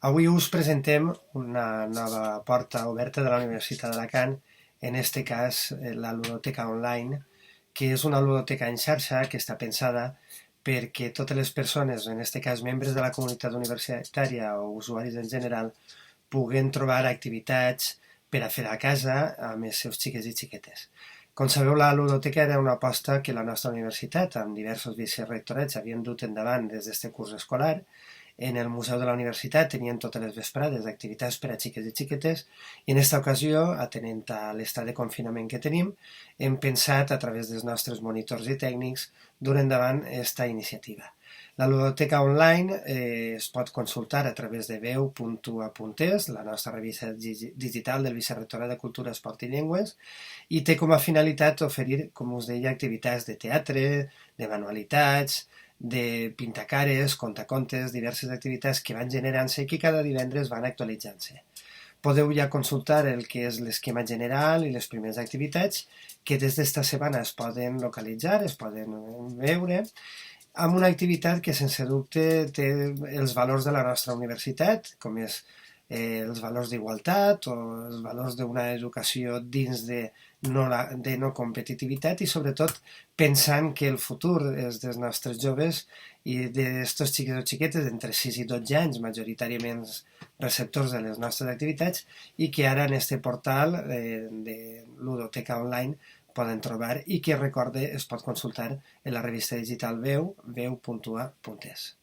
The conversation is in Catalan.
Avui us presentem una nova porta oberta de la Universitat d'Alacant, en este cas la ludoteca online, que és una ludoteca en xarxa que està pensada perquè totes les persones, en este cas membres de la comunitat universitària o usuaris en general, puguen trobar activitats per a fer a casa amb els seus xiquets i xiquetes. Com sabeu, la ludoteca era una aposta que la nostra universitat, amb diversos vicerectorats, havien dut endavant des d'este curs escolar. En el Museu de la Universitat tenien totes les vesprades activitats per a xiques i xiquetes i en aquesta ocasió, atenent a l'estat de confinament que tenim, hem pensat a través dels nostres monitors i tècnics dur endavant aquesta iniciativa. La ludoteca online es pot consultar a través de veu.a.es, la nostra revista digital del Vicerrectorat de Cultura, Esport i Llengües, i té com a finalitat oferir, com us deia, activitats de teatre, de manualitats, de pintacares, contacontes, diverses activitats que van generant-se i que cada divendres van actualitzant-se. Podeu ja consultar el que és l'esquema general i les primeres activitats que des d'esta setmana es poden localitzar, es poden veure, amb una activitat que sense dubte té els valors de la nostra universitat, com és els valors d'igualtat o els valors d'una educació dins de no competitivitat i sobretot pensant que el futur és dels nostres joves i d'estos xiquets o xiquetes d'entre 6 i 12 anys, majoritàriament receptors de les nostres activitats, i que ara en este portal de ludoteca online poden trobar i que, recorde, es pot consultar en la revista digital veu.a.es.